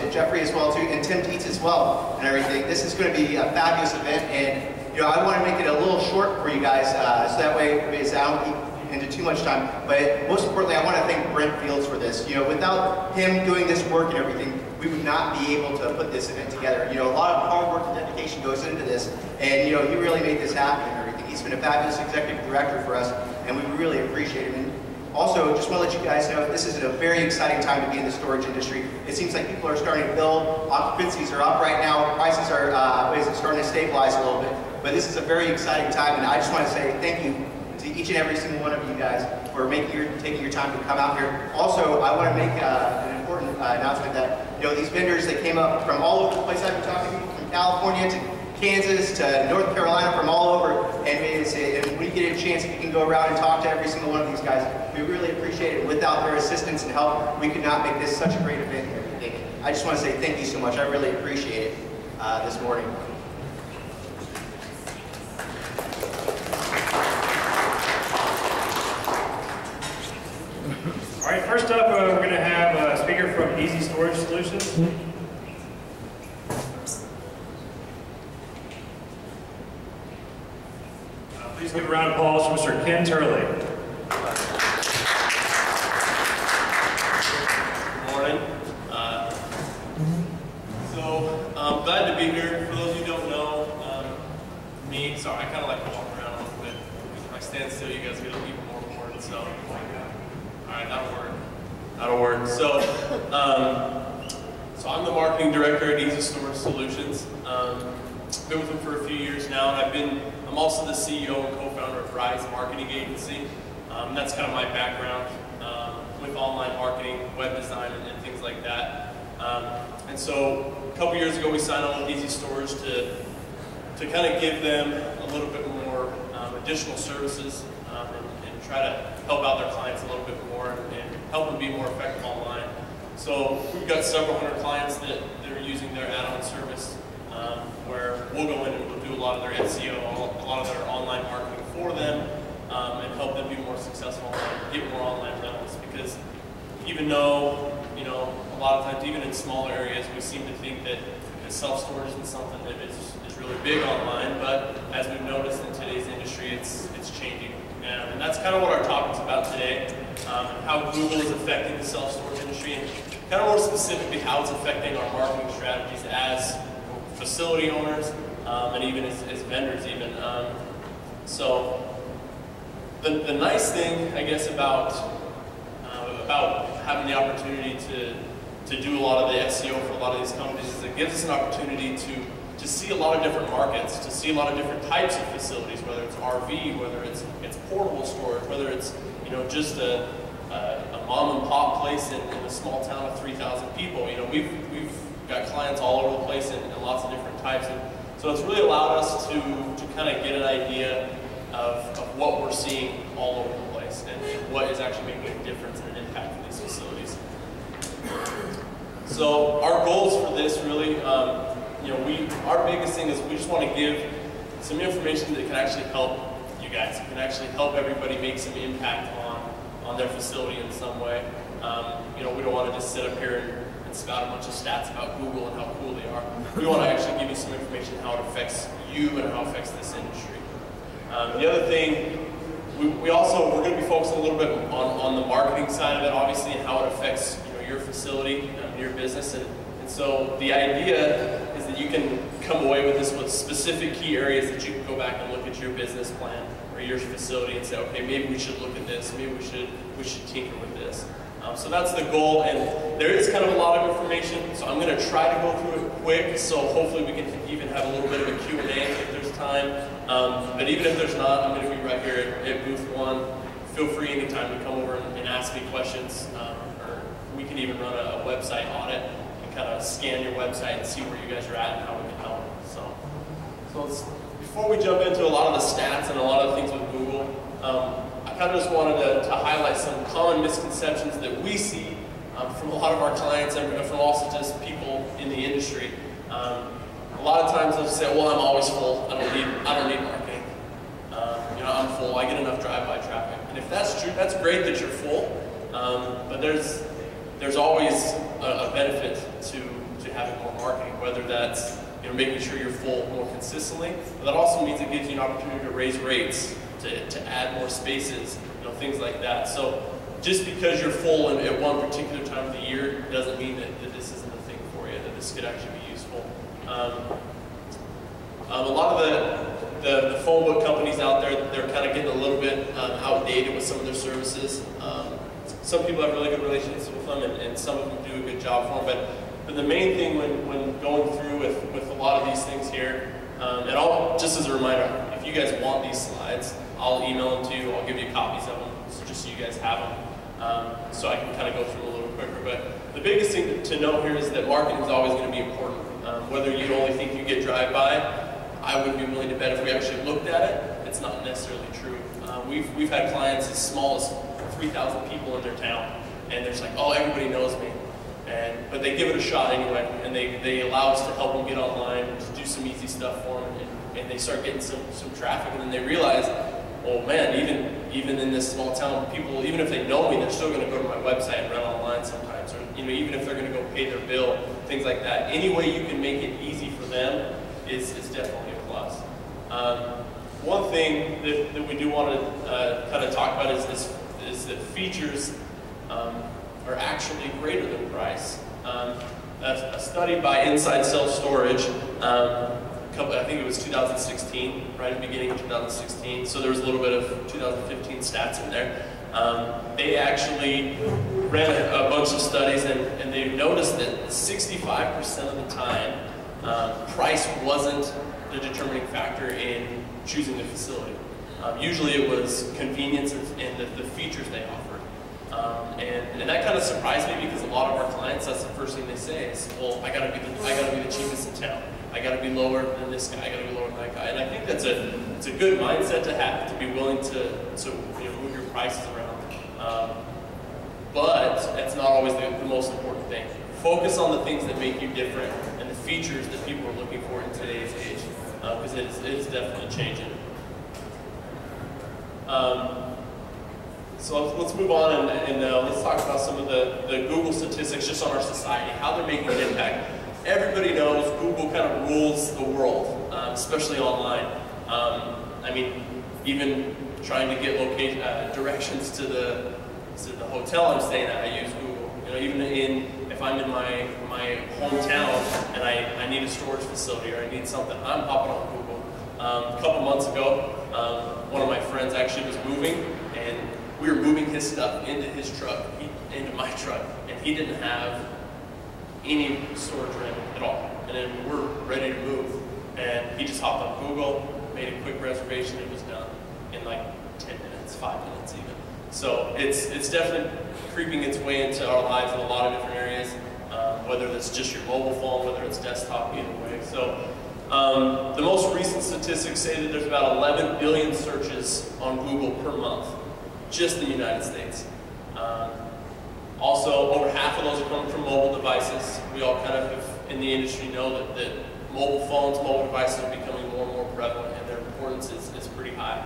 and Jeffrey as well too, and Tim Dietz as well, and everything. This is going to be a fabulous event, and I want to make it a little short for you guys, so that way I don't eat into too much time. But most importantly, I want to thank Brent Fields for this. Without him doing this work and everything, we would not be able to put this event together. A lot of hard work and dedication goes into this, and he really made this happen and everything. He's been a fabulous executive director for us, and we really appreciate him. And also, just want to let you guys know, this is a very exciting time to be in the storage industry. It seems like people are starting to build, occupancies are up right now, prices are starting to stabilize a little bit. But this is a very exciting time, and I just want to say thank you to each and every single one of you guys for taking your time to come out here. Also, I want to make an important announcement that these vendors that came up from all over the place. I've been talking to people from California to Kansas to North Carolina, from all over, and when you get a chance, if you can go around and talk to every single one of these guys, we really appreciate it. Without their assistance and help, we could not make this such a great event and everything. I just want to say thank you so much. I really appreciate it this morning. All right, first up, we're going to have a speaker from Easy Storage Solutions. Please give a round of applause for Mr. Ken Turley. Good morning. So I'm glad to be here. For those of you who don't know me, sorry, I kind of like to walk around a little bit. If I stand still, you guys get even more bored. So, all right, that'll work. So I'm the marketing director at Easy Storage Solutions. Been with them for a few years now, and I'm also the CEO and co-founder of Rise Marketing Agency. That's kind of my background with online marketing, web design, and things like that. And so a couple years ago, we signed on with Easy Storage to kind of give them a little bit more additional services and try to help out their clients a little bit more and help them be more effective online. So we've got several hundred clients that are using their add-on service, where we'll go in and we'll do a lot of their SEO, a lot of their online marketing for them, and help them be more successful and get more online rentals. Because even though, a lot of times, even in smaller areas, we seem to think that self-storage isn't something that is really big online, but as we've noticed in today's industry, it's changing. And that's kind of what our topic's about today, how Google is affecting the self-storage industry, and kind of more specifically how it's affecting our marketing strategies as facility owners, and even as vendors even. So the nice thing, I guess, about having the opportunity to do a lot of the SEO for a lot of these companies is it gives us an opportunity to see a lot of different markets, to see a lot of different types of facilities, whether it's RV, whether it's portable storage, whether it's just a mom and pop place in a small town of 3,000 people. We've got clients all over the place in lots of different types, and so it's really allowed us to kind of get an idea of what we're seeing all over the place and what is actually making a difference and an impact for these facilities. So our goals for this really, our biggest thing is we just want to give some information that can actually help you guys. It can actually help everybody make some impact on their facility in some way. We don't want to just sit up here and spout a bunch of stats about Google and how cool they are. We want to actually give you some information on how it affects you and how it affects this industry. The other thing, we're going to be focusing a little bit on the marketing side of it, obviously, and how it affects your facility, your business, and so the idea is that you can come away with this with specific key areas that you can go back and look at your business plan or your facility and say, okay, maybe we should look at this, maybe we should tinker with this. So that's the goal, and there is kind of a lot of information, so I'm going to try to go through it quick, so hopefully we can even have a little bit of a Q&A if there's time. But even if there's not, I'm going to be right here at booth 1. Feel free anytime to come over and ask me questions, or we can even run a website audit and kind of scan your website and see where you guys are at and how we can help. So before we jump into a lot of the stats and a lot of the things with Google, I kind of just wanted to highlight some common misconceptions that we see from a lot of our clients and from also just people in the industry. A lot of times they'll say, well, I'm always full. I don't need marketing. I'm full. I get enough drive-by traffic. And if that's true, that's great that you're full. But there's always a benefit to to having more marketing, whether that's making sure you're full more consistently, but that also means it gives you an opportunity to raise rates, to add more spaces, things like that. So just because you're full at one particular time of the year doesn't mean that this isn't a thing for you, that this could actually be useful. A lot of the phone book companies out there, they're kind of getting a little bit outdated with some of their services. Some people have really good relationships with them, and some of them do a good job for them. But the main thing when going through with a lot of these things here, and just as a reminder, if you guys want these slides, I'll email them to you. I'll give you copies of them, just so you guys have them, so I can kind of go through a little quicker. But the biggest thing to know here is that marketing is always going to be important. Whether you only think you get drive-by, I would be willing to bet if we actually looked at it, it's not necessarily true. We've had clients as small as 3,000 people in their town, and they're just like, oh, everybody knows me. But they give it a shot anyway, and they allow us to help them get online, to do some easy stuff for them, and they start getting some traffic, and then they realize, oh man, even in this small town, people, even if they know me, they're still going to go to my website and run online sometimes, or even if they're going to go pay their bill, things like that. Any way you can make it easy for them is definitely a plus. One thing that we do want to kind of talk about is that features are actually greater than price. A study by Inside Self Storage, I think it was 2016, right at the beginning of 2016, so there was a little bit of 2015 stats in there. They actually ran a bunch of studies, and they noticed that 65% of the time, price wasn't the determining factor in choosing the facility. Usually it was convenience and the features they offered. And that kind of surprised me, because a lot of our clients, that's the first thing they say is, well, I gotta be the cheapest in town. I gotta be lower than this guy, I gotta be lower than that guy. And I think it's a good mindset to have, to be willing to move your prices around. But it's not always the most important thing. Focus on the things that make you different and the features that people are looking for in today's age, because it is definitely changing. So let's move on and let's talk about some of the Google statistics just on our society, how they're making an impact. Everybody knows Google kind of rules the world, especially online. I mean, even trying to get directions to the hotel I'm staying at, I use Google. Even if I'm in my hometown and I need a storage facility or I need something, I'm hopping on Google. A couple months ago, one of my friends actually was moving, and we were moving his stuff into his truck, into my truck, and he didn't have any storage room at all. And then we're ready to move, and he just hopped on Google, made a quick reservation, it was done in like 10 minutes, 5 minutes even. So it's definitely creeping its way into our lives in a lot of different areas, whether that's just your mobile phone, whether it's desktop, either way. So the most recent statistics say that there's about 11 billion searches on Google per month, just in the United States. Also, over half of those are coming from mobile devices. We all kind of in the industry know that mobile phones, mobile devices are becoming more and more prevalent, and their importance is pretty high.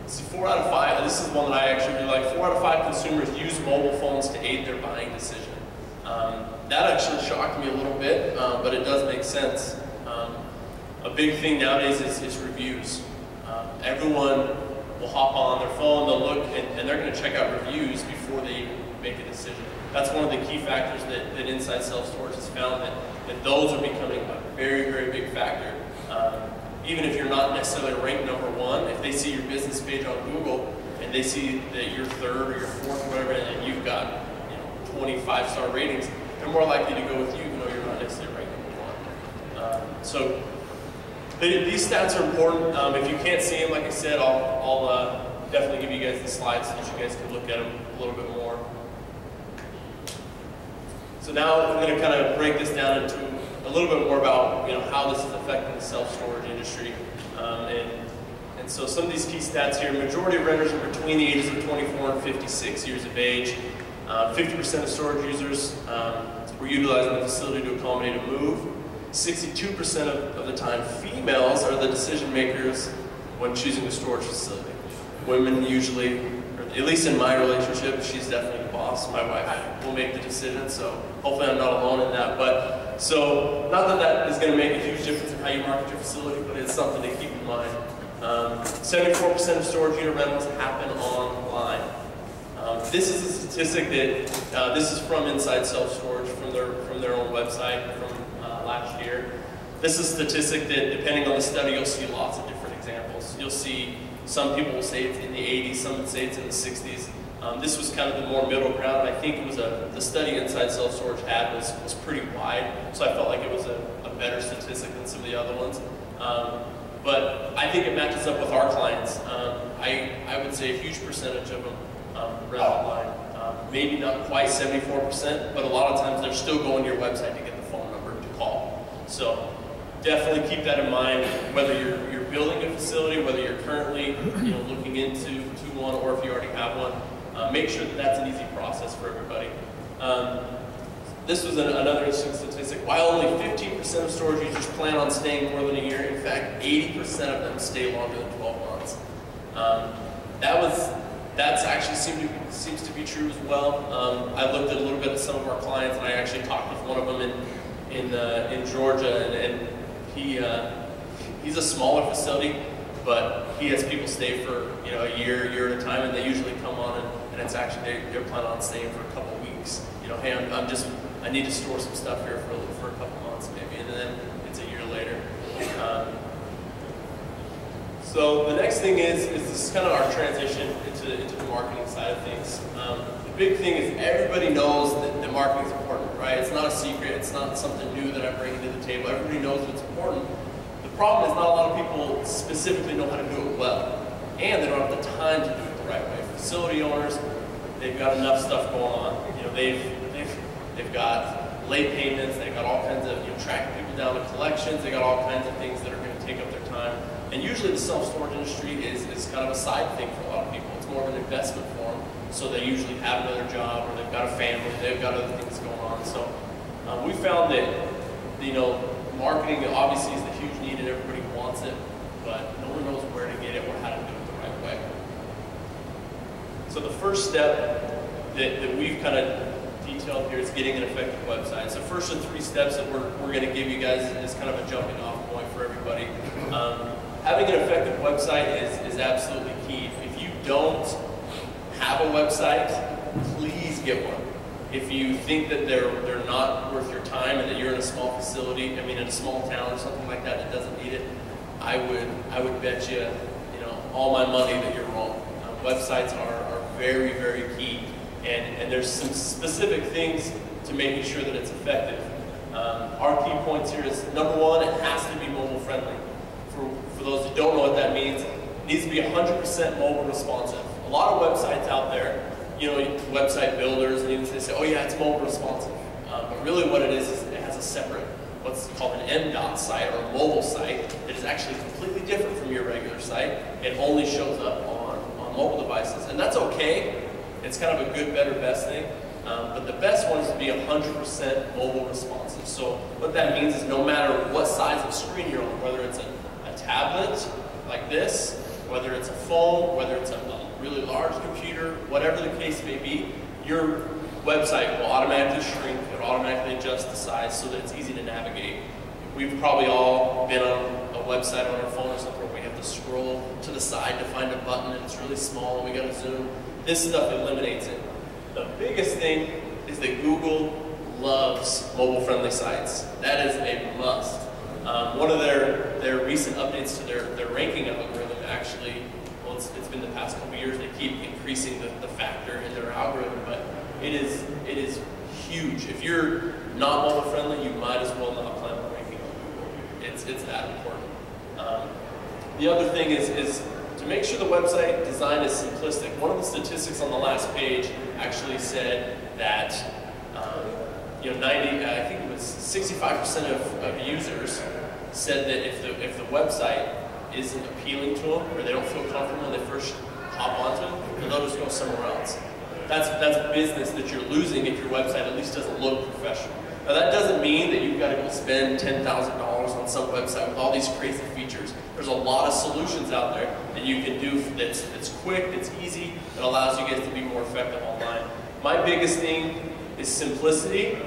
See, 4 out of 5, this is one that I actually really like, 4 out of 5 consumers use mobile phones to aid their buying decision. That actually shocked me a little bit, but it does make sense. A big thing nowadays is reviews. Everyone will hop on their phone, they'll look, and they're going to check out reviews before they make a decision. That's one of the key factors that Inside Self Storage has found, that those are becoming a very, very big factor. Even if you're not necessarily ranked #1, if they see your business page on Google and they see that you're 3rd or you're 4th or whatever, and you've got 25-star ratings, they're more likely to go with you, even though you're not necessarily ranked #1. So these stats are important. If you can't see them, like I said, I'll definitely give you guys the slides so that you guys can look at them a little bit more. So now I'm going to kind of break this down into a little bit more about how this is affecting the self-storage industry. And so some of these key stats here: majority of renters are between the ages of 24 and 56 years of age. 50% of storage users were utilizing the facility to accommodate a move. 62% of the time, females are the decision makers when choosing a storage facility. Women usually are at least in my relationship, she's definitely the boss. My wife will make the decision, so hopefully I'm not alone in that. But so not that that is going to make a huge difference in how you market your facility, but it's something to keep in mind. 74% of storage unit rentals happen online. This is a statistic that this is from Inside Self Storage from their own website from last year. This is a statistic that, depending on the study, you'll see lots of different examples. You'll see some people will say it's in the 80s, some would say it's in the 60s. This was kind of the more middle ground. I think it was the study Inside Self Storage had was pretty wide, so I felt like it was a better statistic than some of the other ones. But I think it matches up with our clients. I would say a huge percentage of them rent online. Maybe not quite 74%, but a lot of times they're still going to your website to get the phone number to call. So definitely keep that in mind, whether you're building a facility, whether you're currently looking into one, or if you already have one. Make sure that that's an easy process for everybody. This was another interesting statistic. While only 15% of storage users plan on staying more than a year, in fact, 80% of them stay longer than 12 months. That's actually seems to be true as well. I looked at a little bit at some of our clients, and I actually talked with one of them in Georgia, and he's a smaller facility, but he has people stay for a year at a time, and they usually come on and it's actually they're planning on staying for a couple weeks. Hey, I need to store some stuff here for a couple months maybe, and then it's a year later. So the next thing is this is kind of our transition into the marketing side of things. The big thing is everybody knows that marketing is important, right? It's not a secret. It's not something new that I'm bringing to the table. Everybody knows that it's important. The problem is not a lot of people specifically know how to do it well, and they don't have the time to do it the right way. Facility owners, they've got enough stuff going on. They've got late payments. They've got all kinds of tracking people down to collections. They got all kinds of things that are going to take up their time. And usually the self-storage industry is kind of a side thing for a lot of people. It's more of an investment for them. So they usually have another job, or they've got a family, they've got other things going on. So we found that marketing obviously is the huge need and everybody wants it, but no one knows where to get it or how to do it the right way. So the first step that we've kind of detailed here is getting an effective website. So first of 3 steps that we're going to give you guys is kind of a jumping off point for everybody. Having an effective website is absolutely key. If you don't have a website, please get one. If you think that they're not worth your time and that you're in a small facility, in a small town or something like that doesn't need it, I would bet you, all my money that you're wrong. Websites are very, very key, and there's some specific things to making sure that it's effective. Our key points here is, number 1, it has to be mobile friendly. For those who don't know what that means, it needs to be 100% mobile responsive. A lot of websites out there, website builders, and even they say, oh yeah, it's mobile responsive. But really what it is it has a separate, what's called an M.dot site or a mobile site that is actually completely different from your regular site. It only shows up on mobile devices. And that's okay. It's kind of a good, better, best thing. But the best one is to be 100% mobile responsive. So what that means is no matter what size of screen you're on, whether it's a tablet like this, whether it's a phone, whether it's a really large computer, whatever the case may be, your website will automatically shrink, it'll automatically adjust the size so that it's easy to navigate. We've probably all been on a website on our phone or something where we have to scroll to the side to find a button and it's really small and we gotta zoom. This stuff eliminates it. The biggest thing is that Google loves mobile-friendly sites. That is a must. One of their recent updates to their ranking algorithm actually, well, it's been the past couple years, they keep increasing the factor in their algorithm, but it is huge. If you're not mobile-friendly, you might as well not plan on ranking on Google. It's that important. The other thing is to make sure the website design is simplistic. One of the statistics on the last page actually said that I think it was 65% of users said that if the website isn't appealing to them or they don't feel comfortable when they first hop onto it, then they'll just go somewhere else. That's business that you're losing if your website at least doesn't look professional. Now that doesn't mean that you've got to go spend $10,000 on some website with all these crazy features. There's a lot of solutions out there, and you can do that's quick, it's easy, that allows you guys to be more effective online. My biggest thing is simplicity,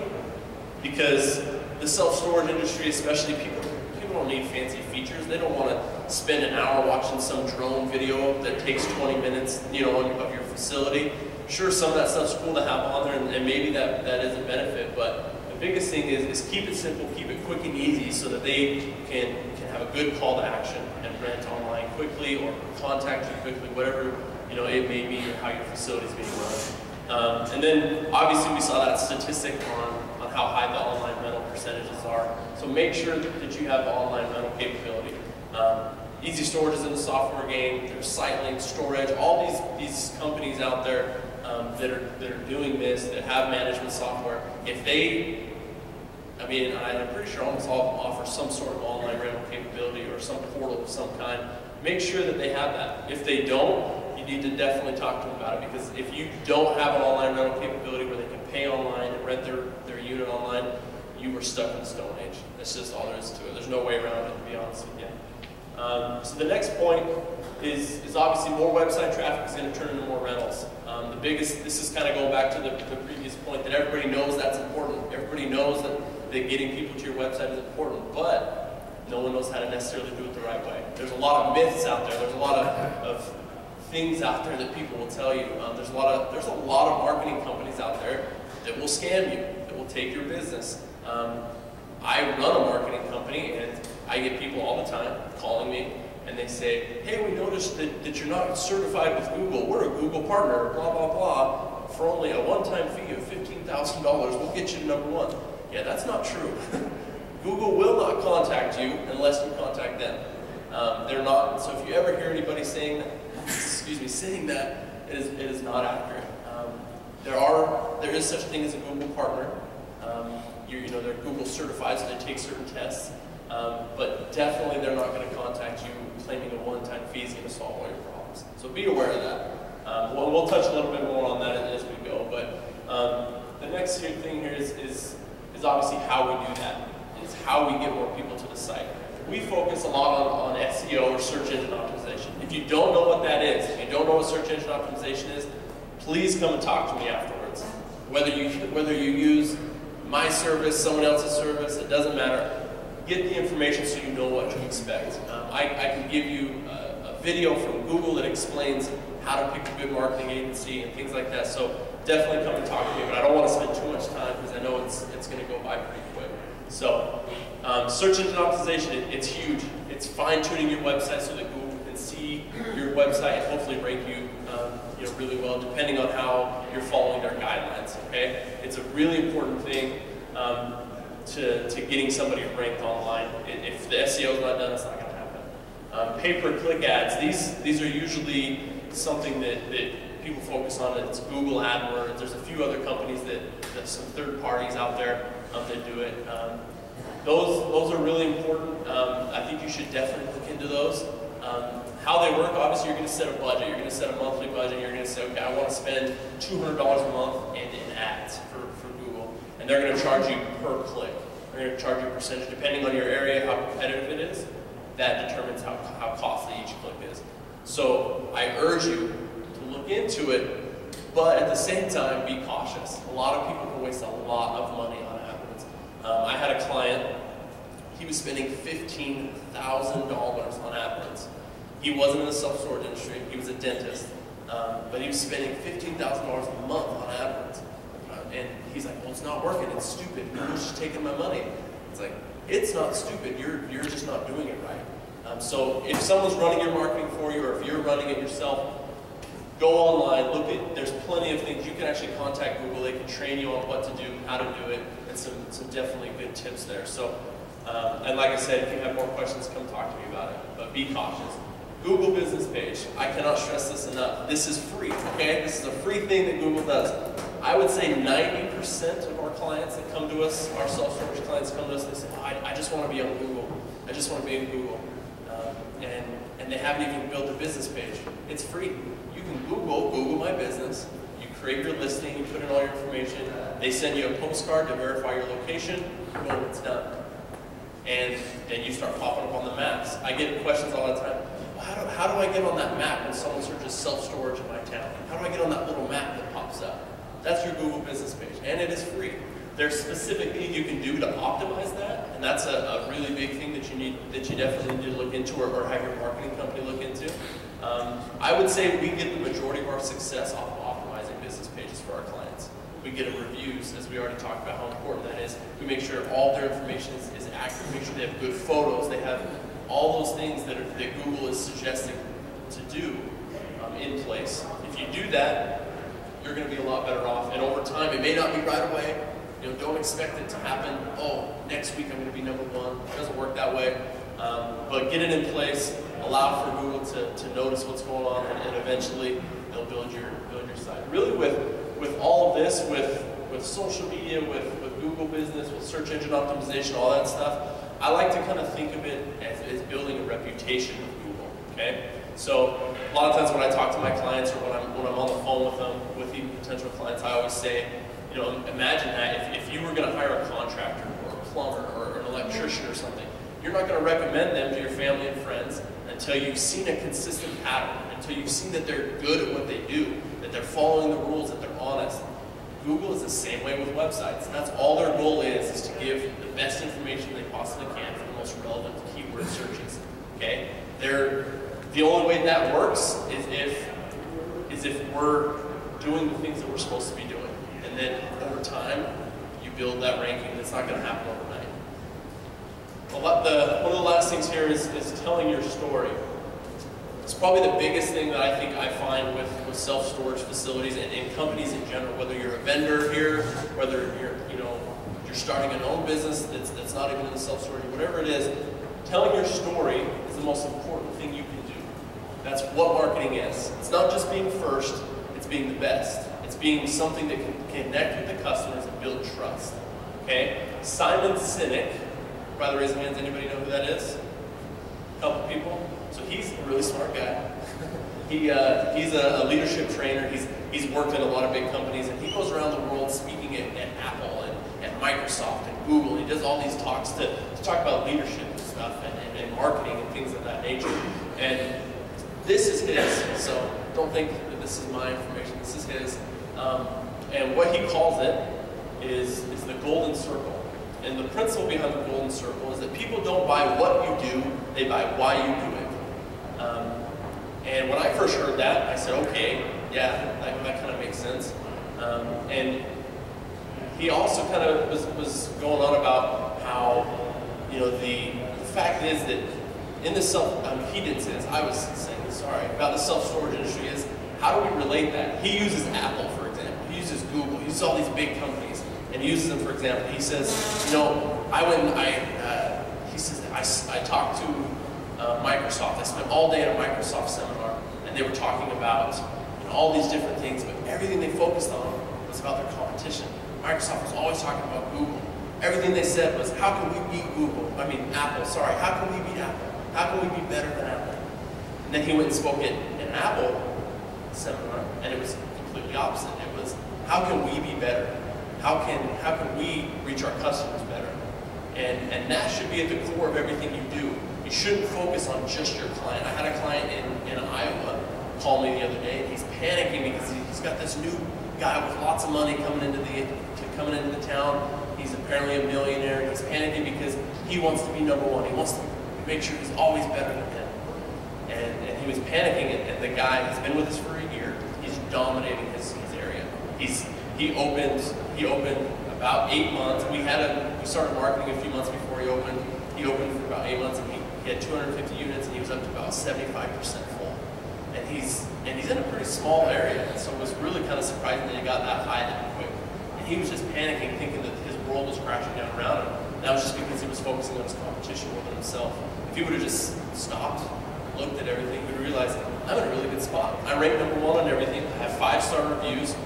because the self-storage industry, especially people don't need fancy features. They don't want to spend an hour watching some drone video that takes 20 minutes, you know, of your facility. Sure, some of that stuff's cool to have on there, and maybe that is a benefit, but the biggest thing is keep it simple, keep it quick and easy, so that they can have a good call to action and rent online quickly or contact you quickly, whatever, you know, it may be, or how your facility is being run. And then obviously we saw that statistic on how high the online rental percentages are. So make sure that you have the online rental capability. Easy Storage is in the software game. There's SiteLink, Storage, all these companies out there that are doing this, that have management software. If they, I mean, I'm pretty sure almost all of them offer some sort of online rental capability or some portal of some kind. Make sure that they have that. If they don't, you need to definitely talk to them about it, because if you don't have an online rental capability where they can pay online and rent their unit online, you were stuck in the Stone Age. That's just all there is to it. There's no way around it, to be honest with you. So the next point is obviously more website traffic is going to turn into more rentals. The biggest, this is kind of going back to the previous point, that everybody knows that's important. Everybody knows that getting people to your website is important, but no one knows how to necessarily do it the right way. There's a lot of myths out there. There's a lot of things out there that people will tell you. There's a lot of marketing companies out there that will scam you, that will take your business. I run a marketing company, and I get people all the time calling me, and they say, hey, we noticed that you're not certified with Google. We're a Google partner, blah, blah, blah. For only a one-time fee of $15,000, we'll get you to #1. Yeah, that's not true. Google will not contact you unless you contact them. They're not, so if you ever hear anybody saying that, it is not accurate. There is such a thing as a Google partner. They're Google certified, so they take certain tests. But definitely they're not going to contact you claiming a one-time fee is going to solve all your problems. So be aware of that. We'll touch a little bit more on that as we go. But the next thing here is obviously how we do that. It's how we get more people to the site. We focus a lot on SEO, or search engine optimization. If you don't know what that is, if you don't know what search engine optimization is, please come and talk to me afterwards. Whether you use my service, someone else's service, it doesn't matter. Get the information so you know what to expect. I can give you a video from Google that explains how to pick a good marketing agency and things like that. So definitely come and talk to me, but I don't want to spend too much time because I know it's going to go by pretty quick. So search engine optimization, it's huge. It's fine-tuning your website so that Google can see your website and hopefully rank you really well, depending on how you're following their guidelines. Okay, it's a really important thing to getting somebody ranked online. If the SEO is not done, it's not going to happen. Pay-per-click ads. These are usually something that people focus on. It's Google AdWords. There's a few other companies there's some third parties out there that do it. Those are really important. I think you should definitely look into those. How they work, obviously you're going to set a budget. You're going to set a monthly budget. You're going to say, okay, I want to spend $200 a month in ads for Google. And they're going to charge you per click. They're going to charge you a percentage depending on your area, how competitive it is. That determines how costly each click is. So I urge you to look into it, but at the same time, be cautious. A lot of people can waste a lot of money on AdWords. I had a client, he was spending $15,000 on AdWords. He wasn't in the self-storage industry, he was a dentist, but he was spending $15,000 a month on AdWords. And he's like, well, it's not working, it's stupid, Google's just taking my money. It's like, it's not stupid, you're just not doing it right. So if someone's running your marketing for you, or if you're running it yourself, go online, look at, there's plenty of things. You can actually contact Google, they can train you on what to do, how to do it, and some definitely good tips there. So, and like I said, if you have more questions, come talk to me about it, but be cautious. Google business page, I cannot stress this enough. This is free, okay? This is a free thing that Google does. I would say 90% of our clients that come to us, our self-storage clients come to us, they say, oh, I just want to be on Google. I just want to be in Google. And they haven't even built a business page. It's free. You can Google my business. You create your listing, you put in all your information. They send you a postcard to verify your location. Boom, it's done. And then you start popping up on the maps. I get questions all the time. Well, how do I get on that map when someone searches self-storage in my town? How do I get on that little map that pops up? That's your Google business page, and it is free. There's specific things you can do to optimize that, and that's a really big thing that you definitely need to look into, or have your marketing company look into. I would say we get the majority of our success off of optimizing business pages for our clients. We get reviews, as we already talked about how important that is. We make sure all their information is accurate, make sure they have good photos, they have all those things that Google is suggesting to do in place. If you do that, you're going to be a lot better off. And over time, it may not be right away. Don't expect it to happen, oh, next week I'm going to be number one. It doesn't work that way. But get it in place, allow for Google to notice what's going on, and eventually they'll build your site. Really with all of this, with social media, with Google business, with search engine optimization, all that stuff, I like to kind of think of it as building a reputation with Google, okay? So a lot of times when I talk to my clients, or when I'm on the phone with them, with even potential clients, I always say, imagine that if you were going to hire a contractor or a plumber or an electrician or something, you're not going to recommend them to your family and friends until you've seen a consistent pattern, until you've seen that they're good at what they do, that they're following the rules, that they're honest. Google is the same way with websites. That's all their goal is to give the best information they possibly can for the most relevant keyword searches. Okay? The only way that works is if we're doing the things that we're supposed to be doing. And then over time, you build that ranking. That's not going to happen overnight. One of the last things here is telling your story. It's probably the biggest thing that I think I find with self-storage facilities and companies in general, whether you're a vendor here, whether you're starting an own business that's not even in the self-storage, whatever it is, telling your story is the most important thing you can do. That's what marketing is. It's not just being first, it's being the best. It's being something that can connect with the customers and build trust. Okay? Simon Sinek, by the raise of hands, anybody know who that is? A couple people. So he's a really smart guy. He's a leadership trainer. He's worked in a lot of big companies, and he goes around the world speaking at Apple and Microsoft and Google. He does all these talks to talk about leadership and stuff and marketing and things of that nature. And this is his, so don't think that this is my information. This is his. And what he calls it is the golden circle. And the principle behind the golden circle is that people don't buy what you do, they buy why you do it. And when I first heard that, I said, okay, yeah, that kind of makes sense. And he also kind of was going on about how, the fact is that in the he didn't say this, I was saying this, sorry, about the self-storage industry is, how do we relate that? He uses Apple, for example. He uses Google. He uses all these big companies, and he uses them for example. He says, I talked to Microsoft. I spent all day at a Microsoft seminar, and they were talking about all these different things, but everything they focused on was about their competition. Microsoft was always talking about Google. Everything they said was, how can we beat Apple, sorry. How can we beat Apple? How can we be better than Apple? And then he went and spoke at an Apple seminar, and it was completely opposite. It was, how can we be better? How can we reach our customers better? And that should be at the core of everything you do. You shouldn't focus on just your client. I had a client in Iowa call me the other day, and he's panicking because he's got this new guy with lots of money coming into the town. He's apparently a millionaire. He's panicking because he wants to be number one. He wants to make sure he's always better than him. And he was panicking, and the guy has been with us for a year. He's dominating his area. He opened about 8 months. We started marketing a few months before he opened. He opened for about 8 months, and he had 250 units, and he was up to about 75% full. And he's in a pretty small area, and so it was really kind of surprising that he got that high that quick. And he was just panicking, thinking that his world was crashing down around him. And that was just because he was focusing on his competition more than himself. If he would have just stopped, looked at everything, he would realize, I'm in a really good spot. I rank number one on everything. I have 5-star reviews,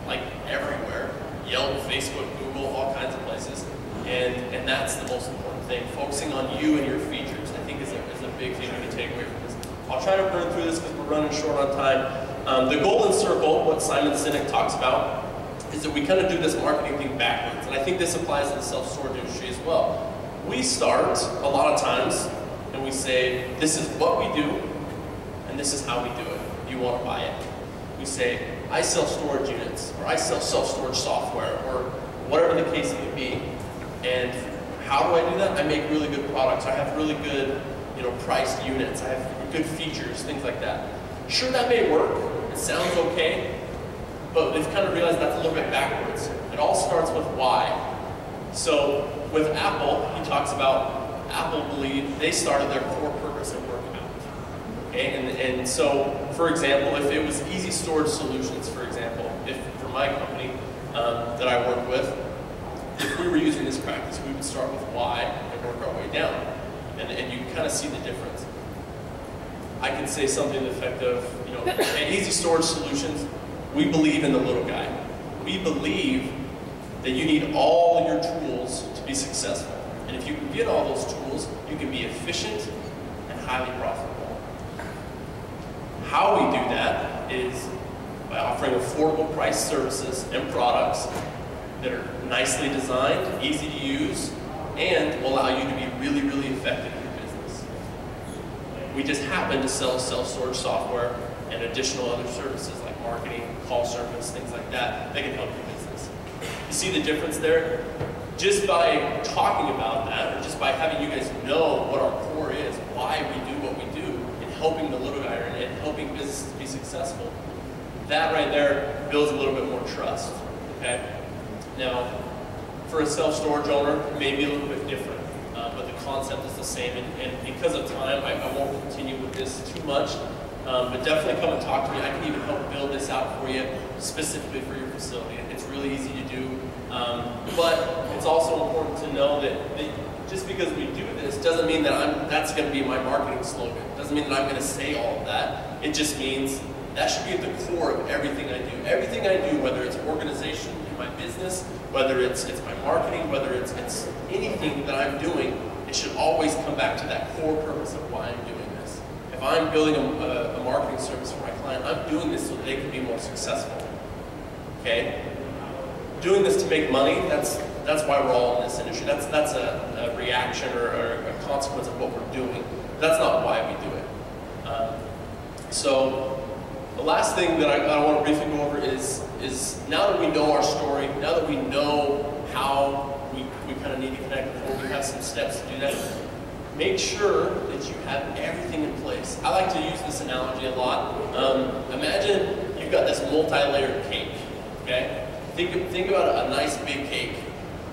like everywhere. Yelp, Facebook, Google, all kinds of places. And that's the most important thing. Focusing on you and your features, I think is a big thing we can take away from this. I'll try to burn through this because we're running short on time. The golden circle, what Simon Sinek talks about, is that we kind of do this marketing thing backwards. And I think this applies to the self-storage industry as well. We start, a lot of times, and we say, this is what we do, and this is how we do it. If you want to buy it, we say, I sell storage units, or I sell self-storage software, or whatever the case may be. And how do I do that? I make really good products. I have really good, priced units. I have good features, things like that. Sure, that may work. It sounds okay, but we've kind of realized that's a little bit backwards. It all starts with why. So with Apple, he talks about Apple believed they started their core purpose at working out. Okay, and so, for example, if it was easy storage solutions, for example, if for my company that I work with, if we were using this practice, we would start with why and work our way down. And you kind of see the difference. I can say something to the effect of, at Easy Storage Solutions, we believe in the little guy. We believe that you need all your tools to be successful. And if you can get all those tools, you can be efficient and highly profitable. How we do that is by offering affordable priced services and products that are nicely designed, easy to use, and will allow you to be really, really effective in your business. We just happen to sell self-storage software and additional other services like marketing, call service, things like that can help your business. You see the difference there? Just by talking about that, or just by having you guys know what our core is, why we do what we do, and helping the little guy and helping businesses be successful, that right there builds a little bit more trust. Okay? Now, for a self-storage owner, it may be a little bit different, but the concept is the same. And because of time, I won't continue with this too much, but definitely come and talk to me. I can even help build this out for you, specifically for your facility. It's really easy to do, but it's also important to know that just because we do this doesn't mean that that's going to be my marketing slogan. It doesn't mean that I'm going to say all of that. It just means that should be at the core of everything I do. Everything I do, whether it's organization in my business, whether it's my marketing, whether it's anything that I'm doing, it should always come back to that core purpose of why I'm doing this. If I'm building a marketing service for my client, I'm doing this so that they can be more successful. Okay? Doing this to make money, that's why we're all in this industry. That's a reaction or a consequence of what we're doing. That's not why we do it. So the last thing that I want to briefly go over is now that we know our story, now that we know how we kind of need to connect before we have some steps to do that, make sure that you have everything in place. I like to use this analogy a lot. Imagine you've got this multi-layered cake, okay? Think about a nice big cake,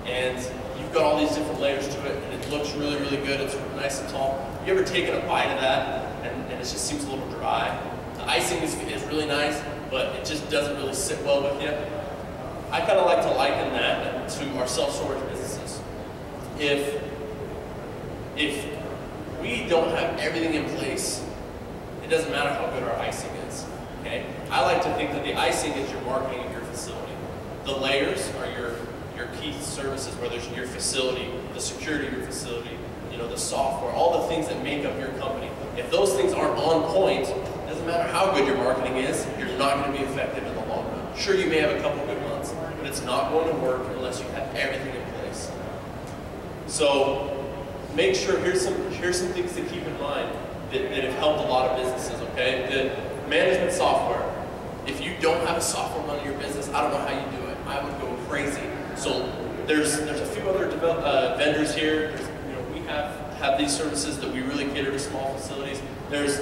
and you've got all these different layers to it, and it looks really, really good. It's nice and tall. You ever taken a bite of that, and it just seems a little dry? The icing is really nice, but it just doesn't really sit well with you. I kind of like to liken that to our self-storage businesses. If we don't have everything in place, it doesn't matter how good our icing is. Okay? I like to think that the icing is your marketing of your facility. The layers are your key services, whether it's your facility, the security of your facility, the software, all the things that make up your company. If those things aren't on point, it doesn't matter how good your marketing is, you're not going to be effective in the long run. Sure, you may have a couple good months, but it's not going to work unless you have everything in place. So make sure, here's some things to keep in mind that have helped a lot of businesses, okay? The management software. If you don't have a software running your business, I don't know how you do it. I would go crazy. So there's a few other vendors here. We have these services that we really cater to small facilities. There's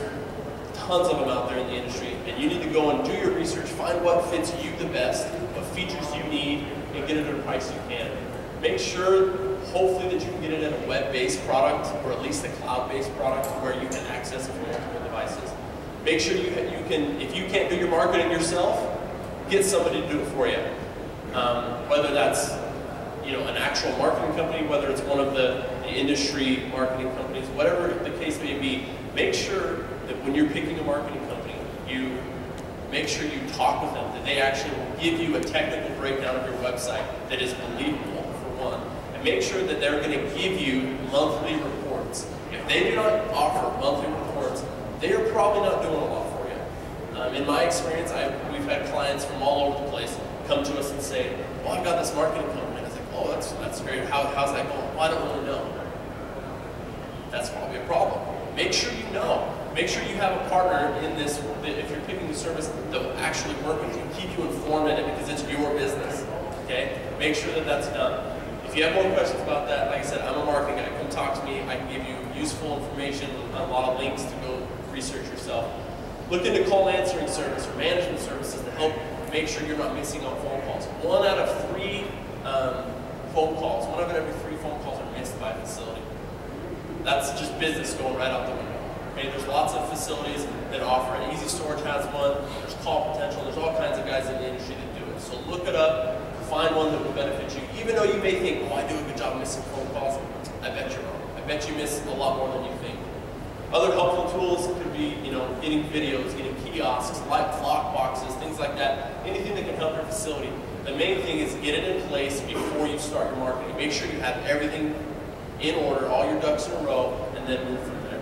tons of them out there in the industry, and you need to go and do your research, find what fits you the best, what features you need, and get it at a price you can. Make sure, hopefully, that you can get it in a web-based product, or at least a cloud-based product where you can access it from multiple devices. Make sure you can, if you can't do your marketing yourself, get somebody to do it for you. Whether that's an actual marketing company, whether it's one of the industry marketing companies, whatever the case may be, make sure that when you're picking a marketing company, you make sure you talk with them, that they actually will give you a technical breakdown of your website that is believable, for one. And make sure that they're going to give you monthly reports. If they do not offer monthly reports, they are probably not doing a lot for you. In my experience, we've had clients from all over the place come to us and say, well, I've got this marketing company. And I was like, oh, that's great. How's that going? Well, I don't really know. That's probably a problem. Make sure you know. Make sure you have a partner in this, that if you're picking the service, that will actually work with you, keep you informed in it because it's your business, okay? Make sure that that's done. If you have more questions about that, like I said, I'm a marketing guy. Come talk to me. I can give you useful information, a lot of links to go research yourself. Look into call answering service or management services to help make sure you're not missing on phone calls. 1 out of 3 phone calls, 1 out of every 3 phone calls are missed by a facility. That's just business going right out the window. Okay, there's lots of facilities that offer it. Easy Storage has one. There's Call Potential. There's all kinds of guys in the industry that do it. So look it up. Find one that will benefit you. Even though you may think, oh, I do a good job missing phone calls, I bet you're wrong. I bet you miss a lot more than you think. Other helpful tools could be, getting videos, getting kiosks, light lock boxes, things like that. Anything that can help your facility. The main thing is get it in place before you start your marketing. Make sure you have everything in order, all your ducks in a row, and then move from there.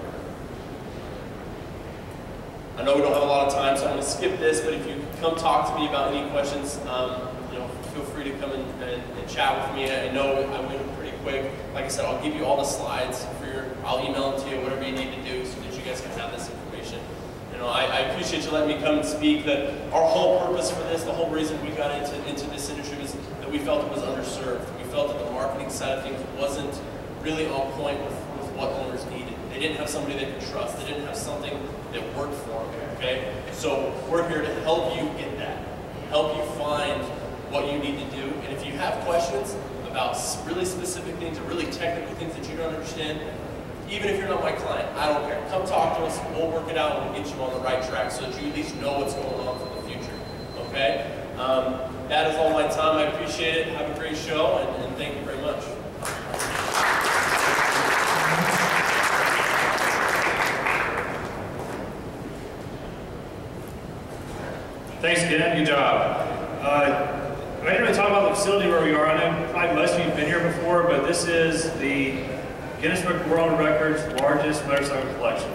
I know we don't have a lot of time, so I'm going to skip this, but if you come talk to me about any questions, feel free to come and chat with me. I know I went pretty quick. Like I said, I'll give you all the slides I'll email them to you, whatever you need to do so that you guys can have this information. I appreciate you letting me come and speak. Our whole purpose for this, the whole reason we got into this industry was that we felt it was underserved. We felt that the marketing side of things wasn't really on point with what owners needed. They didn't have somebody they could trust. They didn't have something that worked for them, okay? So we're here to help you get that, help you find what you need to do. And if you have questions about really specific things or really technical things that you don't understand, even if you're not my client, I don't care. Come talk to us, we'll work it out, and we'll get you on the right track so that you at least know what's going on for the future, okay? That is all my time. I appreciate it. Have a great show, and thank you very much. Thanks, Ken. Good job. I didn't really talk about the facility where we are. I know probably most of you have been here before, but this is the Guinness Book of World Records largest motorcycle collection.